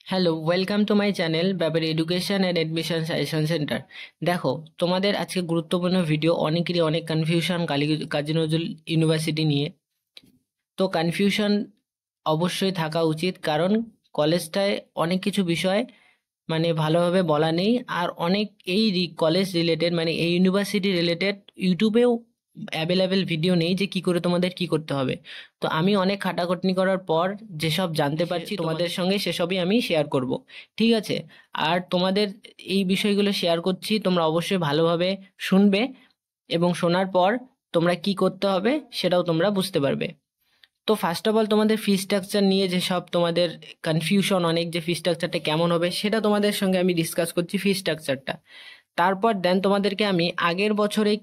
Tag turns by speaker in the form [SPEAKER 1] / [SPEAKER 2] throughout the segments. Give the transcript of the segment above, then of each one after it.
[SPEAKER 1] Hello, welcome to my channel ব্যাপার education and admission suggestion centre. দেখো, তোমাদের আজকে গুরুত্বপূর্ণ ভিডিও। অনেকেরই অনেক কনফিউশন কাজী নজরুল ইউনিভার্সিটি নিয়ে। তো কনফিউশন অবশ্যই থাকা উচিত, কারণ কলেজটায় অনেক কিছু বিষয় মানে ভালোভাবে বলা নেই। আর অনেক এই কলেজ রিলেটেড মানে এই ইউনিভার্সিটি রিলেটেড ইউটিউবেও অ্যাভেলেবেল ভিডিও নেই যে কি করে তোমাদের কি করতে হবে। তো আমি অনেক খাটাখাটনি করার পর যেসব জানতে পারছি তোমাদের সঙ্গে সেসবই আমি শেয়ার করব। ঠিক আছে? আর তোমাদের এই বিষয়গুলো শেয়ার করছি, তোমরা অবশ্যই ভালোভাবে শুনবে এবং শোনার পর তোমরা কি করতে হবে সেটাও তোমরা বুঝতে পারবে। তো ফার্স্ট অফ অল তোমাদের ফি স্ট্রাকচার নিয়ে যেসব তোমাদের কনফিউশন অনেক, যে ফি স্ট্রাকচারটা কেমন হবে সেটা তোমাদের সঙ্গে আমি ডিসকাস করছি, ফি স্ট্রাকচারটা। তারপর দেন তোমাদেরকে আমি আগের বছরে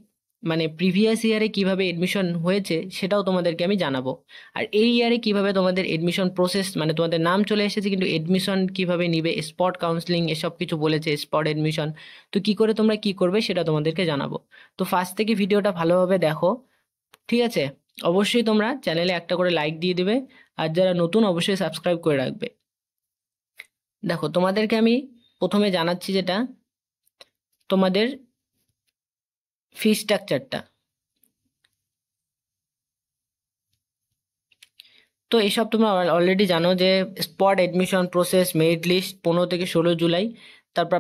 [SPEAKER 1] মানে প্রিভিয়াস ইয়ারে কিভাবে এডমিশন হয়েছে সেটাও তোমাদেরকে আমি জানাবো। আর এই ইয়ারে কিভাবে তোমাদের এডমিশন প্রসেস, মানে তোমাদের নাম চলে এসেছে কিন্তু এডমিশন কিভাবে নিবে, স্পট কাউন্সিলিং এসব কিছু বলেছে, স্পট এডমিশন। তো কি করে তোমরা কি করবে সেটা তোমাদেরকে জানাবো। তো ফার্স্ট থেকে ভিডিওটা ভালোভাবে দেখো। ঠিক আছে? অবশ্যই তোমরা চ্যানেলে একটা করে লাইক দিয়ে দিবে, আর যারা নতুন অবশ্যই সাবস্ক্রাইব করে রাখবে। দেখো, তোমাদেরকে আমি প্রথমে জানাচ্ছি যেটা তোমাদের ফি স্ট্রাকচারটা। তো এইসব তোমরা অলরেডি জানো যে spot admission process, merit list 15 থেকে 16 জুলাই। তারপর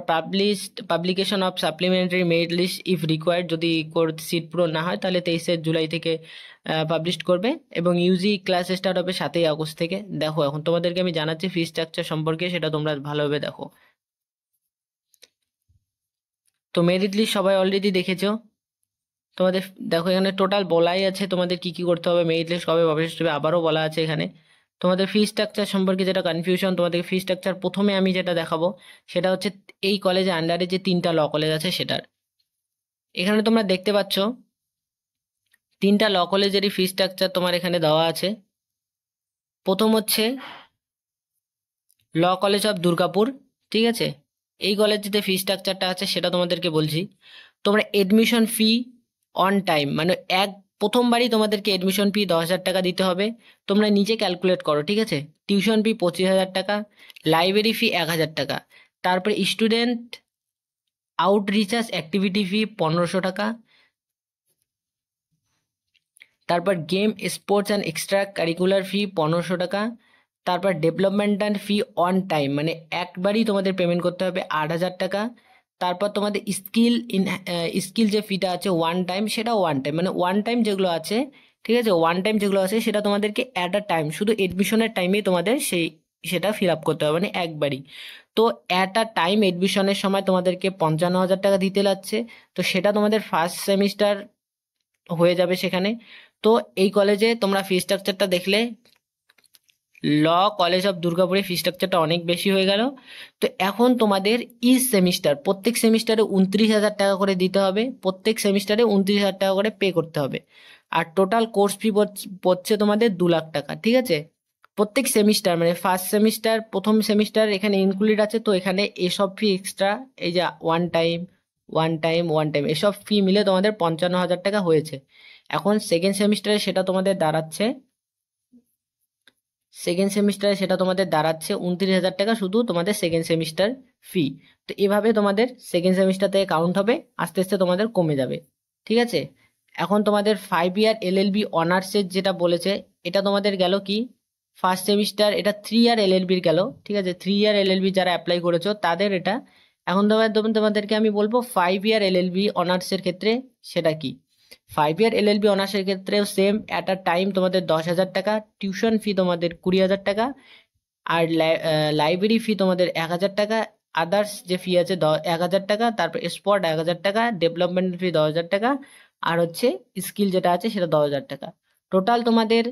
[SPEAKER 1] publication of supplementary merit list if required, যদি সিট পূরণ না হয় তাহলে 23 জুলাই থেকে পাবলিশ করবে। এবং ইউজি ক্লাস স্টার্ট হবে 7 আগস্ট থেকে। দেখো, এখন তোমাদেরকে আমি জানাচ্ছি ফি স্ট্রাকচার সম্পর্কে, সেটা তোমরা ভালোভাবে দেখো। তো মেরিট লিস্ট সবাই অলরেডি দেখেছো তোমাদের। দেখো, এখানে টোটাল বলাই আছে তোমাদের কি কি করতে হবে, মেরিট লিস্ট কবে পাবলিশ হবে আবারও বলা আছে এখানে। তোমাদের ফি স্ট্রাকচার সম্পর্কে যেটা কনফিউশন, তোমাদের ফি স্ট্রাকচার প্রথমে আমি যেটা দেখাবো সেটা হচ্ছে এই কলেজের আন্ডারে যে 3টা ল কলেজ আছে সেটার। এখানে তোমরা দেখতে পাচ্ছ 3টা ল কলেজেরই ফি স্ট্রাকচার তোমার এখানে দেওয়া আছে। প্রথম হচ্ছে ল কলেজ অফ দুর্গাপুর। ঠিক আছে? এই কলেজে ফি স্ট্রাকচারটা আছে সেটা তোমাদেরকে বলছি। তোমরা এডমিশন ফি অন টাইম, মানে প্রথমবারই তোমাদেরকে এডমিশন ফি 10,000 টাকা দিতে হবে। তোমরা নিজে ক্যালকুলেট করো। ঠিক আছে? টিউশন ফি 25,000 টাকা, লাইব্রেরি ফি 1,000 টাকা, তারপরে স্টুডেন্ট আউটরিচার্জ অ্যাক্টিভিটি ফি 1500 টাকা, তারপর game sports and extra curricular fee 1500 টাকা, তারপর ডেভেলপমেন্টাল ফি অন টাইম মানে একবারই তোমাদের পেমেন্ট করতে হবে 8,000 টাকা। তারপর তোমাদের স্কিল যে ফিটা আছে ওয়ান টাইম, সেটা ওয়ান টাইম মানে ওয়ান টাইম যেগুলো আছে, ঠিক আছে, ওয়ান টাইম যেগুলো আছে সেটা তোমাদেরকে অ্যাট আ টাইম, শুধু এডমিশনের টাইমেই তোমাদের সেটা ফিল আপ করতে হবে মানে একবারই। তো অ্যাট আ টাইম এডমিশনের সময় তোমাদেরকে 55,000 টাকা দিতে লাগছে। তো সেটা তোমাদের ফার্স্ট সেমিস্টার হয়ে যাবে সেখানে। তো এই কলেজে তোমরা ফি স্ট্রাকচারটা দেখলে ল কলেজ অফ দুর্গাপুরে ফি স্ট্রাকচারটা অনেক বেশি হয়ে গেল। তো এখন তোমাদের ইচ সেমিস্টার, প্রত্যেক সেমিস্টারে 29,000 টাকা করে দিতে হবে, প্রত্যেক সেমিস্টারে 29,000 টাকা করে পে করতে হবে। আর টোটাল কোর্স ফি পড়ছে তোমাদের 2 লাখ টাকা। ঠিক আছে? প্রত্যেক সেমিস্টার মানে ফার্স্ট সেমিস্টার, প্রথম সেমিস্টার এখানে ইনক্লুডেড আছে, তো এখানে এসব ফি এক্সট্রা, এই যে one time one time one time এসব ফি মিলে তোমাদের 55,000 টাকা হয়েছে। এখন সেকেন্ড সেমিস্টারে সেটা তোমাদের দাঁড়াচ্ছে 29,000 টাকা, শুধু তোমাদের সেকেন্ড সেমিস্টার ফি। তো এভাবে তোমাদের সেকেন্ড সেমিস্টার থেকে কাউন্ট হবে, আস্তে আস্তে তোমাদের কমে যাবে। ঠিক আছে? এখন তোমাদের 5 ইয়ার এলএলবি অনার্সের যেটা বলেছে, এটা তোমাদের গেল কি ফার্স্ট সেমিস্টার, এটা 3 ইয়ার এলএলবির গেল। ঠিক আছে? 3 ইয়ার এলএলবি যারা অ্যাপ্লাই করেছো তাদের এটা। এখন তোমাদেরকে আমি বলবো 5 ইয়ার এলএলবি অনার্সের ক্ষেত্রে সেটা কি। 5 ইয়ার এলএলবি অনার্সের ক্ষেত্রেও সেম, অ্যাট আ টাইম তোমাদের 10,000 টাকা, টিউশন ফি তোমাদের 20,000 টাকা, আর লাইব্রেরি ফি তোমাদের 1,000 টাকা, আদার্স যে ফি আছে 1,000 টাকা, তারপর স্পট 1,000 টাকা, ডেভেলপমেন্ট ফি 10,000 টাকা, আর হচ্ছে স্কিল যেটা আছে সেটা 10,000 টাকা। টোটাল তোমাদের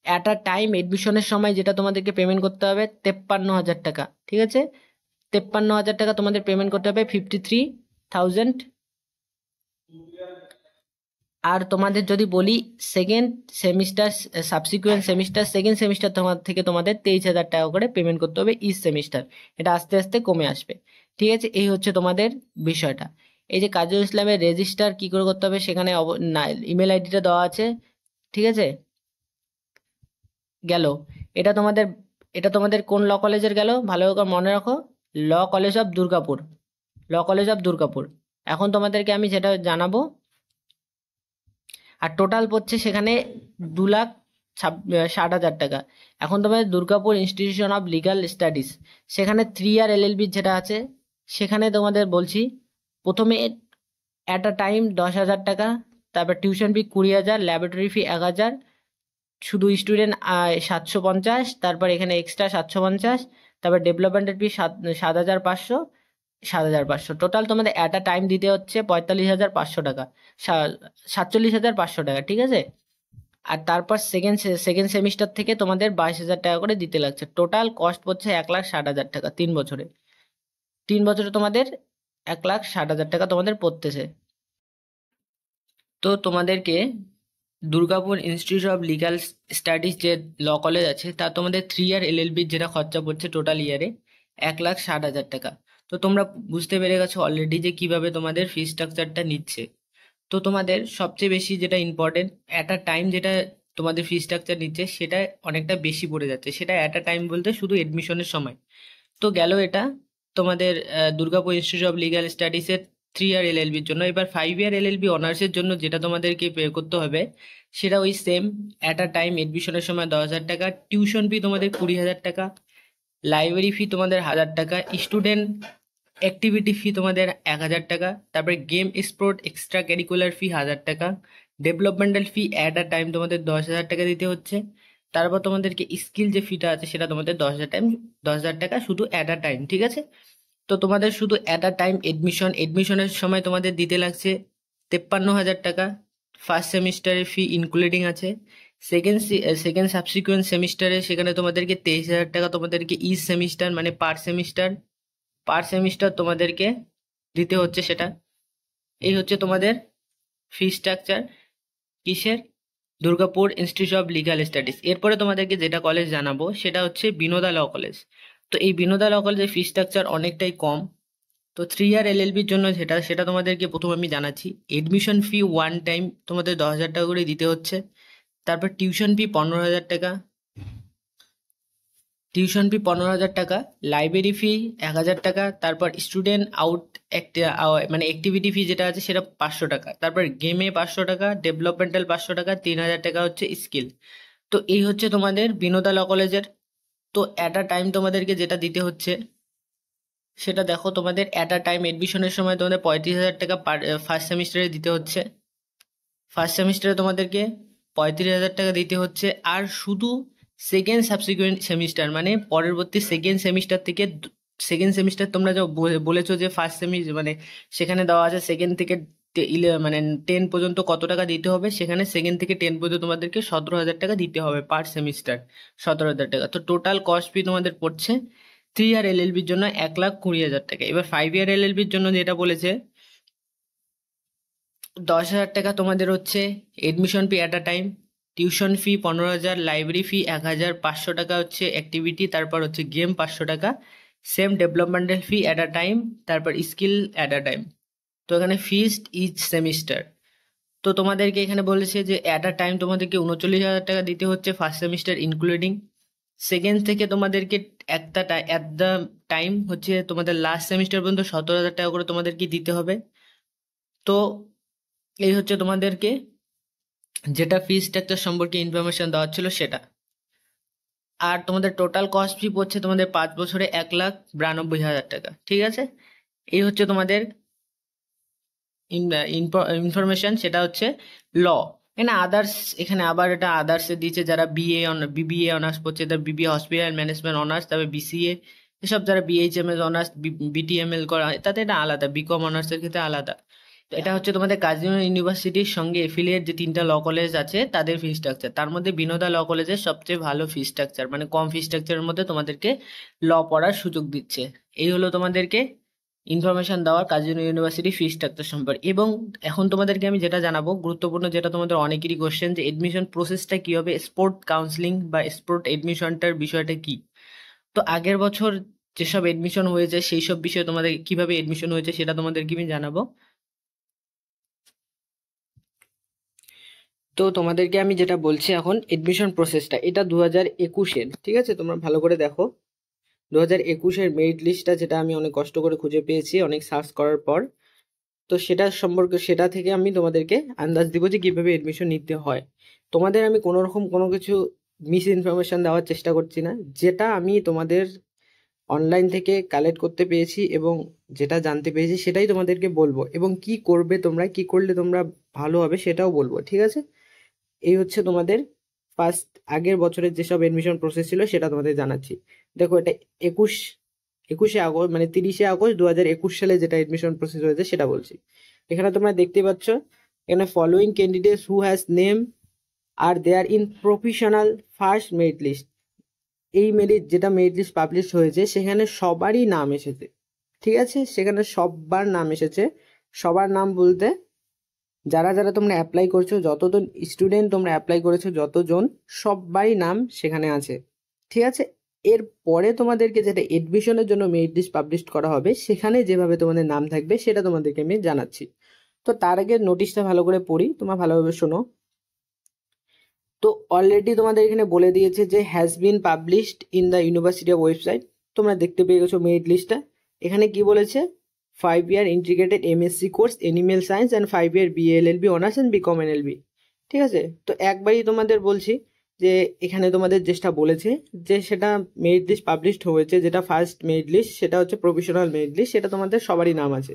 [SPEAKER 1] অ্যাট আ টাইম এডমিশনের সময় যেটা তোমাদেরকে পেমেন্ট করতে হবে 53,000 টাকা। ঠিক আছে? 53,000 টাকা তোমাদের পেমেন্ট করতে হবে, 53,000। আর তোমাদের যদি বলি second semester, subsequent semester, second semester তোমাদের 23,000 টাকা করে পেমেন্ট করতে হবে ইচ সেমিস্টার। এটা আস্তে আস্তে কমে আসবে। ঠিক আছে? এই হচ্ছে তোমাদের বিষয়টা। এই যে কাজী ইসলামের রেজিস্টার কি করে করতে হবে, সেখানে ইমেল আইডিটা দেওয়া আছে। ঠিক আছে? গেল। এটা তোমাদের এটা তোমাদের কোন ল কলেজের গেল, ভালো করে মনে রাখো, law college of Durgapur, law college of Durgapur. এখন তোমাদেরকে আমি যেটা জানাবো, আর টোটাল পড়ছে সেখানে 2,60,000 টাকা। এখন তোমাদের Durgapur institution of legal studies, সেখানে 3 ইয়ার এলএলবি যেটা আছে, সেখানে তোমাদের বলছি, প্রথমে অ্যাট আ টাইম 10,000 টাকা, তারপর টিউশন ফি 20,000, ল্যাবরেটরি ফি 1,000, শুধু স্টুডেন্ট 750, তারপর এখানে এক্সট্রা 750, তারপর ডেভেলপমেন্টের ফি 7,500, 7,500, টোটাল তোমাদের অ্যাট আ টাইম দিতে হচ্ছে 45,500 টাকা, 47,500 টাকা, ঠিক আছে। আর তারপর সেকেন্ড সেমিস্টার থেকে তোমাদের 22,000 টাকা করে দিতে লাগছে। টোটাল কস্ট পড়ছে 1,60,000 টাকা 3 বছরে। 3 বছরে তোমাদের 1,60,000 টাকা তোমাদের পড়তেছে। তো তোমাদেরকে Durgapur institute of legal studies যে ল কলেজ আছে, তা তোমাদের 3 ইয়ার এলএলবির যেটা খরচা পড়ছে টোটাল ইয়ারে 1,60,000 টাকা। তো তোমরা বুঝতে পেরে গেছো অলরেডি যে কিভাবে তোমাদের ফি স্ট্রাকচারটা নিচ্ছে। তো তোমাদের সবচেয়ে বেশি যেটা ইম্পর্টেন্ট, অ্যাট আ টাইম যেটা তোমাদের ফি স্ট্রাকচার নিচ্ছে সেটা অনেকটা বেশি পড়ে যাচ্ছে। সেটা অ্যাট আ টাইম বলতে শুধু এডমিশনের সময়। তো গেল এটা তোমাদের দুর্গাপুর ইনস্টিটিউট অফ লিগাল স্টাডিজের 3 ইয়ার এলএলবির জন্য। এবার 5 ইয়ার এলএলবি অনার্সের জন্য যেটা তোমাদেরকে পে করতে হবে, সেটা ওই সেম, অ্যাট আ টাইম এডমিশনের সময় 10,000 টাকা, টিউশন ফি তোমাদের 20,000 টাকা, লাইব্রেরি ফি তোমাদের 1,000 টাকা, স্টুডেন্ট অ্যাক্টিভিটি ফি তোমাদের 1,000 টাকা, তারপরে গেম স্পোর্ট এক্সট্রা কারিকুলার ফি 1,000 টাকা, developmental fee at a time তোমাদের 10,000 টাকা দিতে হচ্ছে। তারপর তোমাদেরকে স্কিল যে ফিটা আছে সেটা তোমাদের 10,000 টাকা শুধু অ্যাট আ টাইম, ঠিক আছে। তো তোমাদের শুধু অ্যাট আ টাইম এডমিশনের সময় তোমাদের দিতে লাগছে 53,000 টাকা, ফার্স্ট সেমিস্টারের ফি ইনক্লুডিং আছে। সেকেন্ড সাবসিকুয়েন্ট সেমিস্টারে সেখানে তোমাদেরকে 23,000 টাকা তোমাদেরকে ইচ সেমিস্টার মানে পার সেমিস্টার তোমাদেরকে দিতে হচ্ছে সেটা। এই হচ্ছে তোমাদের ফি স্ট্রাকচার কিসের, Durgapur institute of legal studies. এরপরে তোমাদেরকে যেটা কলেজ জানাবো সেটা হচ্ছে বিনোদা ল কলেজ। তো এই বিনোদা ল কলেজের ফি স্ট্রাকচার অনেকটাই কম। তো 3 ইয়ার এলএলবির জন্য সেটা তোমাদেরকে প্রথম আমি জানাচ্ছি। এডমিশন ফি ওয়ান টাইম তোমাদের 10,000 টাকা করে দিতে হচ্ছে। তারপর টিউশন ফি 15,000 টাকা, টিউশন ফি 15,000 টাকা, লাইব্রেরি ফি 1,000 টাকা, তারপর স্টুডেন্ট মানে অ্যাক্টিভিটি ফি যেটা আছে সেটা 500 টাকা, তারপর গেমে 500 টাকা, ডেভেলপমেন্টাল 500 টাকা, 3,000 টাকা হচ্ছে স্কিল। তো এই হচ্ছে তোমাদের বিনোদা ল কলেজের। তো অ্যাট আ টাইম তোমাদেরকে যেটা দিতে হচ্ছে সেটা দেখো, তোমাদের অ্যাট আ টাইম এডমিশনের সময় তোমাদের 35,000 টাকা ফার্স্ট সেমিস্টারে দিতে হচ্ছে। ফার্স্ট সেমিস্টারে তোমাদেরকে 35,000 টাকা দিতে হচ্ছে। আর শুধু সেকেন্ড সাবসিকুয়েন্ট সেমিস্টার মানে পরবর্তী সেকেন্ড সেমিস্টার তোমরা যা বলেছো যে ফার্স্ট মানে সেখানে দেওয়া আছে সেকেন্ড থেকে মানে 10 পর্যন্ত কত টাকা দিতে হবে, সেখানে সেকেন্ড থেকে 10 পর্যন্ত তোমাদেরকে 17,000 টাকা দিতে হবে পার সেমিস্টার, 17,000 টাকা। তো টোটাল কস্ট ফি তোমাদের পড়ছে 3 ইয়ার এলএলবির জন্য 1,20,000 টাকা। এবার 5 ইয়ার এলএলবির জন্য যেটা বলেছে, 10,000 টাকা তোমাদের হচ্ছে admission fee at a time, tuition fee 15,000, library ফি 1,000, 500 টাকা হচ্ছে অ্যাক্টিভিটি, তারপর হচ্ছে গেম 500 টাকা, same developmental fee at a time, তারপর স্কিল অ্যাট আ টাইম। তো এখানে ফিস্ট ইচ সেমিস্টার। তো তোমাদেরকে এখানে বলেছে যে অ্যাট আ টাইম তোমাদেরকে 39,000 টাকা দিতে হচ্ছে ফার্স্ট সেমিস্টার ইনক্লুডিং। সেকেন্ড থেকে তোমাদেরকে অ্যাট দ্য টাইম হচ্ছে তোমাদের লাস্ট সেমিস্টার পর্যন্ত 17,000 টাকা করে তোমাদেরকে দিতে হবে। তো এই হচ্ছে তোমাদেরকে যেটা ফি স্ট্রাকচার সম্পর্কে ইনফরমেশন দেওয়া ছিল সেটা। আর তোমাদের টোটাল কস্ট ফি পড়ছে তোমাদের 5 বছরে 1,92,000 টাকা, ঠিক আছে। এই হচ্ছে তোমাদের ইনফরমেশন, সেটা হচ্ছে ল। এখানে আদার্স, এখানে আবার এটা আদার্সে দিয়েছে যারা বিবিএ অনার্স পড়ছে, তার বিবিএ হসপিটাল ম্যানেজমেন্ট অনার্স, তারপরে বিসিএ, এসব যারা বিএইচএমএস অনার্স বিটিএমএল করা হয় তাতে এটা আলাদা, বিকম অনার্সের ক্ষেত্রে আলাদা। তো এটা হচ্ছে তোমাদের কাজী ইউনিভার্সিটির সঙ্গে এফিলিয়েট যে 3টা ল কলেজ আছে তাদের ফি স্ট্রাকচার। তার মধ্যে বিনোদা ল কলেজের সবচেয়ে ভালো ফি স্ট্রাকচার, মানে কম ফি স্ট্রাকচারের মধ্যে তোমাদেরকে ল পড়ার সুযোগ দিচ্ছে। এই হলো তোমাদেরকে ইনফরমেশন দেওয়ার কাজী ইউনিভার্সিটি ফি স্ট্রাকচার সম্পর্কে। এবং এখন তোমাদেরকে আমি যেটা জানাবো গুরুত্বপূর্ণ, যেটা তোমাদের অনেকেরই কোশ্চেন, যে এডমিশন প্রসেসটা কি হবে, স্পোর্ট কাউন্সিলিং বা স্পোর্ট এডমিশনটার বিষয়টা কি। তো আগের বছর যেসব এডমিশন হয়েছে সেই সব বিষয়ে তোমাদের কিভাবে এডমিশন হয়েছে সেটা তোমাদেরকে আমি জানাবো। তো তোমাদেরকে আমি যেটা বলছি এখন এডমিশন প্রসেসটা, এটা 2021-এর, ঠিক আছে? তোমরা ভালো করে দেখো 2021-এর মেরিট লিস্টটা, যেটা আমি অনেক কষ্ট করে খুঁজে পেয়েছি অনেক সার্চ করার পর। তো সেটা সম্পর্কে, সেটা থেকে আমি তোমাদেরকে আন্দাজ দিব যে কীভাবে এডমিশন নিতে হয়। তোমাদের আমি কোনো রকম কোনো কিছু মিস ইনফরমেশান দেওয়ার চেষ্টা করছি না। যেটা আমি তোমাদের অনলাইন থেকে কালেক্ট করতে পেরেছি এবং যেটা জানতে পেরেছি সেটাই তোমাদেরকে বলবো, এবং কি করবে তোমরা, কি করলে তোমরা ভালো হবে সেটাও বলবো, ঠিক আছে? এই হচ্ছে তোমাদের ফার্স্ট আগের বছরের যেসব এডমিশন প্রসেস ছিল সেটা তোমাদের জানাচ্ছি। দেখো, এটা 21শে আগস্ট, মানে 30শে আগস্ট 2021 সালে যেটা এডমিশন প্রসেস হয়েছে সেটা বলছি। এখানে তোমরা দেখতে পাচ্ছ, এখানে following candidates who has name are there in professional first merit list. এই যেটা মেরিট লিস্ট পাবলিশ হয়েছে সেখানে সবারই নাম এসেছে, ঠিক আছে? সেখানে সবার নাম এসেছে। সবার নাম বলতে যারা যারা তোমরা অ্যাপ্লাই করছো, যতজন স্টুডেন্ট তোমরা অ্যাপ্লাই করেছো, যতজন, সবারই নাম সেখানে আছে, ঠিক আছে? এর পরে তোমাদেরকে যেটা এডমিশনের জন্য মেরিট লিস্ট পাবলিশ করা হবে সেখানে যেভাবে তোমাদের নাম থাকবে সেটা তোমাদেরকে আমি জানাচ্ছি। তো তার আগে নোটিশটা ভালো করে পড়ি, তোমরা ভালোভাবে শোনো। তো অলরেডি তোমাদের এখানে বলে দিয়েছে যে has been published in the university of website. তোমরা দেখতে পেয়ে গেছো মেরিট লিস্টটা। এখানে কি বলেছে? 5 year integrated MSc course animal science and 5 year BLLB honours and BCom NLB, ঠিক আছে? তো একবারই তোমাদের বলছি যে এখানে তোমাদের যেটা বলেছে যে সেটা মেরিট লিস্ট পাবলিশড হয়েছে, যেটা ফার্স্ট মেরিট লিস্ট সেটা হচ্ছে প্রফেশনাল মেরিট লিস্ট, সেটা তোমাদের সবারই নাম আছে।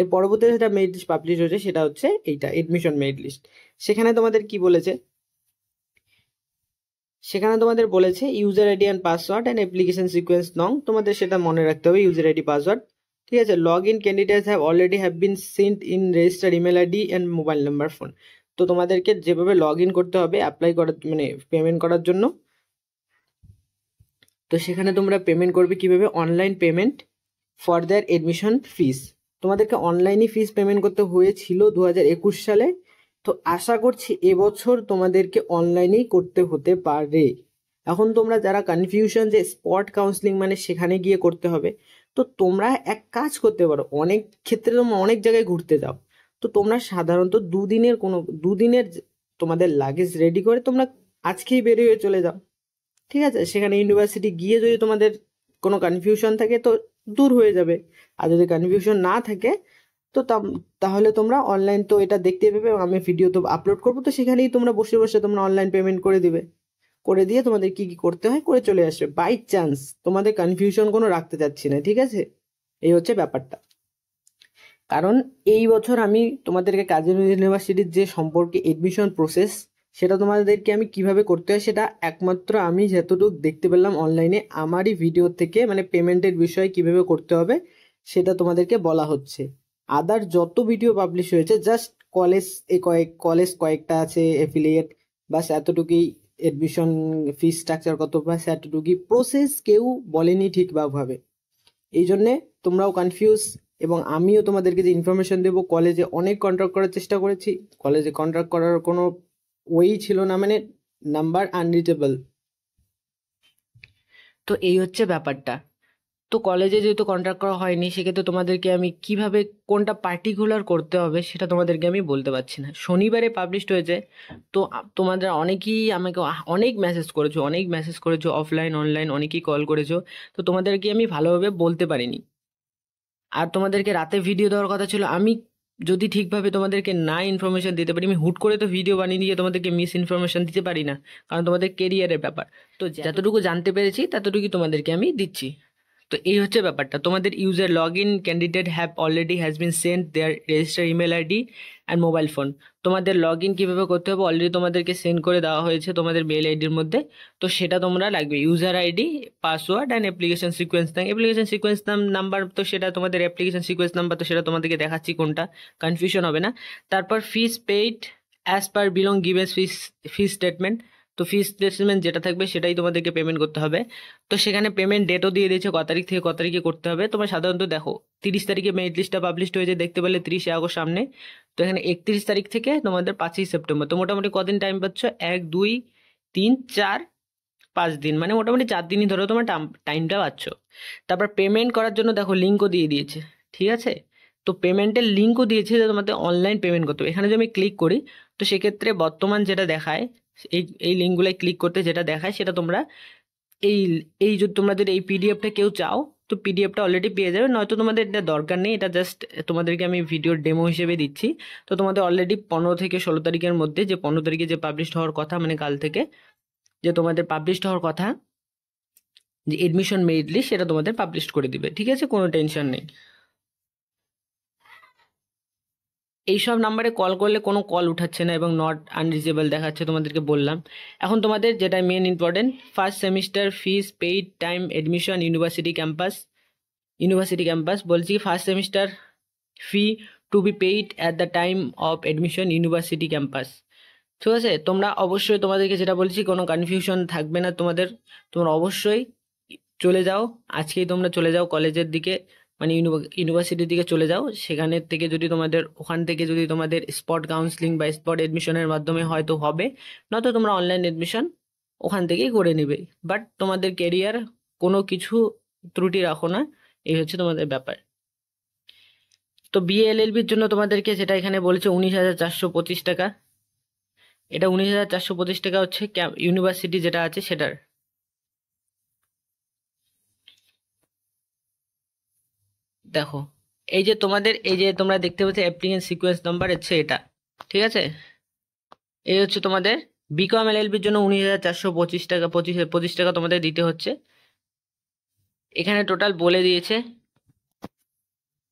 [SPEAKER 1] এর পরবর্তীতে যেটা মেরিট লিস্ট পাবলিশ হয়েছে সেটা হচ্ছে এইটা এডমিশন মেরিট লিস্ট। সেখানে তোমাদের কি বলেছে? সেখানে তোমাদের বলেছে user ID and password and application sequence নং, তোমাদের সেটা মনে রাখতে হবে, ইউজার আইডি পাসওয়ার্ড, ঠিক আছে? Log in candidates have been sent in registered email ID and mobile number phone. তো তোমাদেরকে যেভাবে লগ ইন করতে হবে অ্যাপ্লাই করার, মানে পেমেন্ট করার জন্য, তো সেখানে তোমরা পেমেন্ট করবে কিভাবে? Online payment for their admission fees. তোমাদেরকে অনলাইনই ফিস পেমেন্ট করতে হয়েছিল 2021 সালে। তো আশা করছি এবছর তোমাদেরকে অনলাইনেই করতে হতে পারে। এখন তোমরা যারা কনফিউশন যে স্পট কাউন্সিলিং মানে সেখানে গিয়ে করতে হবে, তো তোমরা এক কাজ করতে পারো, অনেক ক্ষেত্রে তোমরা অনেক জায়গায় ঘুরতে যাও, তো তোমরা সাধারণত দুদিনের তোমাদের লাগেজ রেডি করে তোমরা আজকেই বেরিয়ে চলে যাও, ঠিক আছে? সেখানে ইউনিভার্সিটি গিয়ে যদি তোমাদের কোনো কনফিউশন থাকে তো দূর হয়ে যাবে, আর যদি কনফিউশন না থাকে তো তাহলে তোমরা অনলাইন তো এটা দেখতে পাবে, এবং আমি ভিডিও তো আপলোড করবো, তো সেখানেই তোমরা বসে বসে তোমরা অনলাইন পেমেন্ট করে দিবে, করে দিয়ে তোমাদের কি কি করতে হয় করে চলে আসবে। বাই চান্স তোমাদের কনফিউশন কোনো রাখতে চাচ্ছি না, ঠিক আছে? এই হচ্ছে ব্যাপারটা। কারণ এই বছর আমি তোমাদেরকে কাজী নজরুল ইউনিভার্সিটির যে সম্পর্কে এডমিশন প্রসেস সেটা তোমাদেরকে আমি কিভাবে করতে হয় সেটা একমাত্র আমি যতটুকু দেখতে পেলাম অনলাইনে আমারই ভিডিও থেকে, মানে পেমেন্টের বিষয়ে কিভাবে করতে হবে সেটা তোমাদেরকে বলা হচ্ছে। আদার যত ভিডিও পাবলিশ হয়েছে জাস্ট কলেজ কয়েকটা আছে এফিলিয়েট, বাস এতটুকুই। এডমিশন ফি স্ট্রাকচার কত, বাস এতটুকুই। প্রসেস কেউ বলেনি ঠিকভাবে, এই জন্যে তোমরাও কনফিউজ, এবং আমিও তোমাদেরকে যে ইনফরমেশন দেবো, কলেজে অনেক কন্ট্যাক্ট করার চেষ্টা করেছি, কলেজে কন্ট্যাক্ট করার কোনো ওই ছিল না, মানে নাম্বার আনরিচেবল। তো এই হচ্ছে ব্যাপারটা। তো কলেজে যেহেতু কন্ট্যাক্ট করা হয়নি সেক্ষেত্রে তোমাদেরকে আমি কিভাবে কোনটা পার্টিকুলার করতে হবে সেটা তোমাদেরকে আমি বলতে পারছি না। শনিবারে পাবলিশড হয়েছে, তো তোমাদের অনেকেই আমাকে অনেক মেসেজ করেছো অফলাইন অনলাইন, অনেকেই কল করেছো, তো তোমাদেরকে আমি ভালোভাবে বলতে পারিনি। আর তোমাদেরকে রাতে ভিডিও দেওয়ার কথা ছিল, আমি যদি ঠিকভাবে তোমাদেরকে না ইনফরমেশন দিতে পারি, আমি হুট করে তো ভিডিও বানিয়ে দিয়ে তোমাদেরকে মিস ইনফরমেশন দিতে পারি না, কারণ তোমাদের কেরিয়ারের ব্যাপার। তো যতটুকু জানতে পেরেছি ততটুকুই তোমাদেরকে আমি দিচ্ছি। তো এই হচ্ছে ব্যাপারটা। তোমাদের user log in candidate has been sent their register email ID and mobile phone. তোমাদের লগ ইন কীভাবে করতে হবে অলরেডি তোমাদেরকে সেন্ড করে দেওয়া হয়েছে তোমাদের মেল আইডির মধ্যে, তো সেটা তোমরা লাগবে user ID, password and application sequence number, তো সেটা তোমাদের অ্যাপ্লিকেশন সিকোয়েন্স নাম্বার, তো সেটা তোমাদেরকে দেখাচ্ছি কোনটা, কনফিউশন হবে না। তারপর fees paid as per belong given fees statement, তো ফিস স্টেটমেন্ট যেটা থাকবে সেটাই তোমাদেরকে পেমেন্ট করতে হবে। তো সেখানে পেমেন্ট ডেটও দিয়ে দিয়েছে ক তারিখ থেকে ক তারিখে করতে হবে। তোমরা সাধারণত দেখো 30 তারিখে মেরিট লিস্টটা পাবলিশড হয়েছে, দেখতে পেলে 30শে আগস্ট সামনে, তো এখানে 31 তারিখ থেকে তোমাদের 5ই সেপ্টেম্বর, তো মোটামুটি কদিন টাইম পাচ্ছ? 1 2 3 4 5 দিন, মানে মোটামুটি 4 দিনই ধরো তোমার টাইমটা পাচ্ছ। তারপর পেমেন্ট করার জন্য দেখো লিঙ্কও দিয়ে দিয়েছে, ঠিক আছে? তো পেমেন্টের লিঙ্কও দিয়েছে যে তোমাদের অনলাইন পেমেন্ট করতে হবে। এখানে যদি আমি ক্লিক করি তো সেক্ষেত্রে বর্তমান যেটা দেখায়, এই লিঙ্কগুলোয় ক্লিক করতে যেটা দেখায় সেটা তোমরা এই এই যদি তোমরা যদি এই পিডিএফটা কেউ চাও তো পিডিএফটা অলরেডি পেয়ে যাবে, নয়তো তোমাদের এটা দরকার নেই, এটা জাস্ট তোমাদেরকে আমি ভিডিওর ডেমো হিসেবে দিচ্ছি। তো তোমাদের অলরেডি 15 থেকে 16 তারিখের মধ্যে, যে 15 তারিখে যে পাবলিশড হওয়ার কথা, মানে কাল থেকে যে তোমাদের পাবলিশড হওয়ার কথা যে এডমিশন মেরিট লিস্ট, সেটা তোমাদের পাবলিশ করে দিবে, ঠিক আছে, কোনো টেনশন নেই। এইসব নাম্বারে কল করলে কোনো কল উঠাচ্ছে না এবং নট আনরিচেবল দেখাচ্ছে, তোমাদেরকে বললাম। এখন তোমাদের যেটা main important, first semester fees paid time admission university campus বলছি, first semester fee to be paid at the time of admission university campus. ঠিক আছে, তোমরা অবশ্যই, তোমাদেরকে যেটা বলছি, কোনো কনফিউশন থাকবে না তোমাদের। তোমরা অবশ্যই চলে যাও, আজকেই তোমরা চলে যাও কলেজের দিকে, মানে ইউনিভার্সিটির দিকে চলে যাও। সেখানে থেকে যদি তোমাদের, ওখান থেকে যদি তোমাদের স্পট কাউন্সিলিং বা স্পট এডমিশনের মাধ্যমে হয়তো হবে, নয়তো তোমরা অনলাইন এডমিশন ওখান থেকেই করে নেবে। বাট তোমাদের কেরিয়ার কোনো কিছু ত্রুটি রাখো না, এই হচ্ছে তোমাদের ব্যাপার। তো বিএ এলএলবির জন্য তোমাদেরকে যেটা এখানে বলেছে 19,425 টাকা, এটা 19,425 টাকা হচ্ছে ইউনিভার্সিটি যেটা আছে সেটার। দেখো, এই যে তোমাদের, এই যে তোমরা দেখতে পাচ্ছ অ্যাপ্লিকেন্ট সিকোয়েন্স নাম্বার হচ্ছে এটা, ঠিক আছে। এই হচ্ছে তোমাদের বিকম এলএলবির জন্য 19,425 টাকা, 25 টাকা তোমাদের দিতে হচ্ছে। এখানে টোটাল বলে দিয়েছে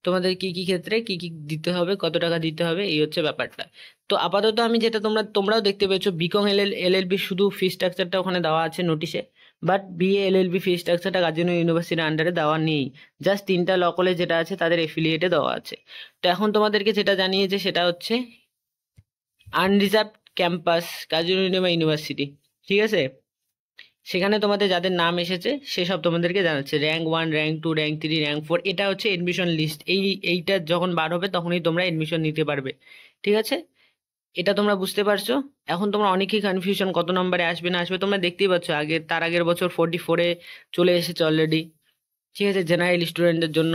[SPEAKER 1] তোমাদের কি কি ক্ষেত্রে কি কি দিতে হবে, কত টাকা দিতে হবে, এই হচ্ছে ব্যাপারটা। তো আপাতত আমি যেটা তোমরাও দেখতে পেয়েছো, বিকম এলএলবি শুধু ফি স্ট্রাকচারটা ওখানে দেওয়া আছে নোটিশে, বাট বিএ এলএলবি ফি স্ট্রাকচারটা কাজী নজরুল ইউনিভার্সিটির আন্ডারে দেওয়া নেই, জাস্ট 3টা ল কলেজ যেটা আছে তাদের এফিলিয়েটে দেওয়া আছে। তো এখন তোমাদেরকে যেটা জানিয়েছে সেটা হচ্ছে unreserved campus Kazi Nazrul university, ঠিক আছে। সেখানে তোমাদের যাদের নাম এসেছে সেসব তোমাদেরকে জানাচ্ছে, র্যাঙ্ক 1, র্যাঙ্ক 2, র্যাঙ্ক 3, র্যাঙ্ক 4, এটা হচ্ছে এডমিশন লিস্ট। এইটা যখন বার হবে তখনই তোমরা এডমিশন নিতে পারবে, ঠিক আছে। এটা তোমরা বুঝতে পারছো। এখন তোমরা অনেকেই কনফিউশন, কত নম্বরে আসবে না আসবে, তোমরা দেখতেই পাচ্ছ তার আগের বছর 44-এ চলে এসেছে অলরেডি, ঠিক আছে, জেনারেল স্টুডেন্টদের জন্য।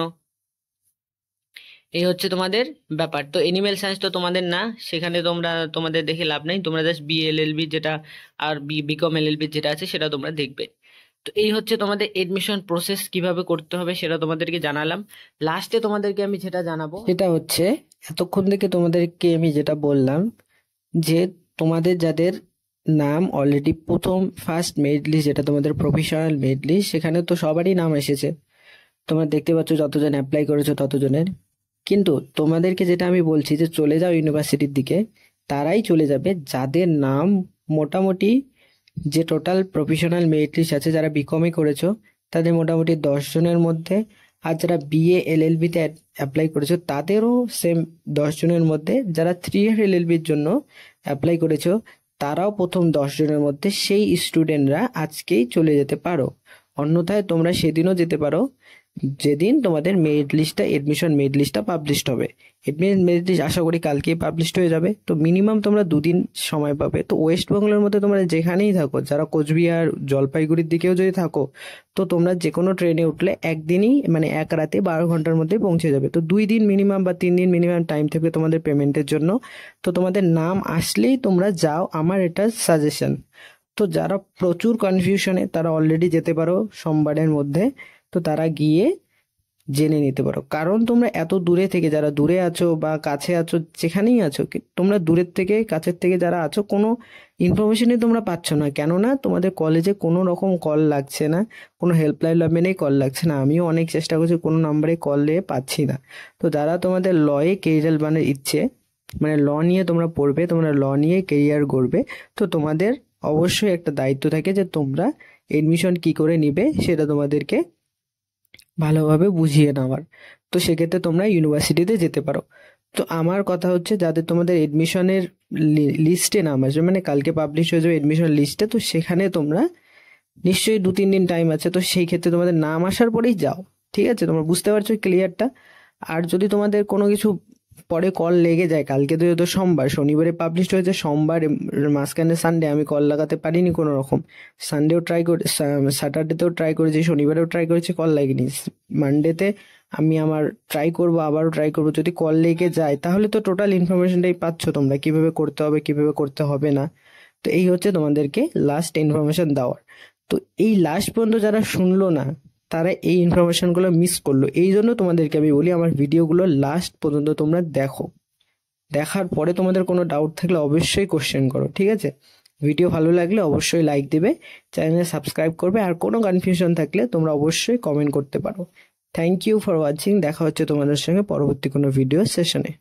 [SPEAKER 1] এই হচ্ছে তোমাদের ব্যাপার। তো এনিম্যাল সায়েন্স তো তোমাদের না, সেখানে তোমাদের দেখে লাভ নাই, তোমরা জাস্ট বিএলএলবি যেটা আর বিকম এলএলবি যেটা আছে সেটা তোমরা দেখবে। তো এই হচ্ছে তোমাদের এডমিশন প্রসেস কিভাবে করতে হবে সেটা তোমাদেরকে জানালাম। লাস্টে তোমাদেরকে আমি যেটা জানাবো সেটা হচ্ছে, এতক্ষণ থেকে তোমাদেরকে আমি যেটা বললাম যে তোমাদের যাদের নাম অলরেডি প্রথম ফার্স্ট মেরিট লিস্ট, যেটা তোমাদের প্রফেশনাল মেরিট লিস্ট, সেখানে তো সবারই নাম এসেছে, তোমরা দেখতে পাচ্ছ যতজন অ্যাপ্লাই করেছো ততজনের। কিন্তু তোমাদেরকে যেটা আমি বলছি যে চলে যাও ইউনিভার্সিটির দিকে, তারাই চলে যাবে যাদের নাম মোটামুটি, যে টোটাল প্রফেশনাল মেরিট লিস্ট আছে যারা বিকমে করেছো তাদের মোটামুটি 10 জনের মধ্যে, আর যারা বিএ এলএলবিতে অ্যাপ্লাই করেছো তাদেরও সেম 10 জনের মধ্যে, যারা 3 ইয়ার এলএলবির জন্য অ্যাপ্লাই করেছো তারাও প্রথম 10 জনের মধ্যে, সেই স্টুডেন্টরা আজকেই চলে যেতে পারো। অন্যথায় তোমরা সেদিনও যেতে পারো যেদিন তোমাদের মেরিট লিস্টটা, এডমিশন মেরিট লিস্টটা পাবলিশড হবে। এডমিশন মেরিট লিস্ট আশা করি কালকেই পাবলিশড হয়ে যাবে। তো মিনিমাম তোমরা 2 দিন সময় পাবে। তো ওয়েস্ট বেঙ্গলের মধ্যে তোমরা যেখানেই থাকো, যারা কোচবিহার জলপাইগুড়ির দিকেও যদি থাকো, তো তোমরা যে কোনো ট্রেনে উঠলে একদিনই, মানে এক রাতে 12 ঘন্টার মধ্যে পৌঁছে যাবে। তো 2 দিন মিনিমাম বা 3 দিন মিনিমাম টাইম থাকবে তোমাদের পেমেন্টের জন্য। তো তোমাদের নাম আসলেই তোমরা যাও, আমার এটা সাজেশন। তো যারা প্রচুর কনফিউশনে তারা অলরেডি যেতে পারো সোমবারের মধ্যে। তো তারা গিয়ে জেনে নিতে পারো, কারণ তোমরা এত দূরে থেকে, যারা দূরে আছো বা কাছে আছো, যেখানেই আছো, তোমরা দূরের থেকে কাছের থেকে যারা আছো, কোনো ইনফরমেশনই তোমরা পাচ্ছ না, কেননা তোমাদের কলেজে কোনো রকম কল লাগছে না, কোনো হেল্পলাইন নাম্বারেই কল লাগছে না। আমিও অনেক চেষ্টা করছি, কোনো নাম্বারে কলে পাচ্ছি না। তো যারা তোমাদের লয়ে কেরিয়ার বানার ইচ্ছে, মানে ল নিয়ে তোমরা পড়বে, তোমরা ল নিয়ে কেরিয়ার গড়বে, তো তোমাদের অবশ্যই একটা দায়িত্ব থাকে যে তোমরা এডমিশন কি করে নিবে সেটা তোমাদেরকে ভালোভাবে বুঝিয়ে নেওয়ার। তো সেক্ষেত্রে তোমরা ইউনিভার্সিটিতে যেতে পারো। তো আমার কথা হচ্ছে, যাদের তোমাদের এডমিশনের লিস্টে নাম আসবে, মানে কালকে পাবলিশ হয়ে যাবে এডমিশন লিস্টে, তো সেখানে তোমরা নিশ্চয়ই 2-3 দিন টাইম আছে, তো সেই ক্ষেত্রে তোমাদের নাম আসার পরেই যাও, ঠিক আছে। তোমরা বুঝতে পারছো ক্লিয়ারটা। আর যদি তোমাদের কোনো কিছু
[SPEAKER 2] পরে কল লেগে যায়। কালকে তো যেহেতু সোমবার, শনিবারে পাবলিশ হয়েছে, সোমবার মাঝখানে সানডে আমি কল লাগাতে পারিনি কোনো রকম। সানডেও ট্রাই করে, স্যাটারডেতেও ট্রাই করেছি, শনিবারেও ট্রাই করেছি, কল লাগেনি। মানডেতে আমি আমার ট্রাই করবো, আবারও ট্রাই করবো। যদি কল লেগে যায় তাহলে তো টোটাল ইনফরমেশনটাই পাচ্ছ তোমরা, কিভাবে করতে হবে কিভাবে করতে হবে না। তো এই হচ্ছে তোমাদেরকে লাস্ট ইনফরমেশন দেওয়ার। তো এই লাস্ট পর্যন্ত যারা শুনলো না, তারা এই ইনফরমেশনগুলো মিস করলো। এই জন্য তোমাদেরকে আমি বলি আমার ভিডিওগুলো লাস্ট পর্যন্ত তোমরা দেখো। দেখার পরে তোমাদের কোনো ডাউট থাকলে অবশ্যই কোশ্চেন করো, ঠিক আছে? ভিডিও ভালো লাগলে অবশ্যই লাইক দেবে, চ্যানেলে সাবস্ক্রাইব করবে, আর কোনো কনফিউশন থাকলে তোমরা অবশ্যই কমেন্ট করতে পারো। Thank you for watching. দেখা হচ্ছে তোমাদের সঙ্গে পরবর্তী কোনো ভিডিও সেশনে।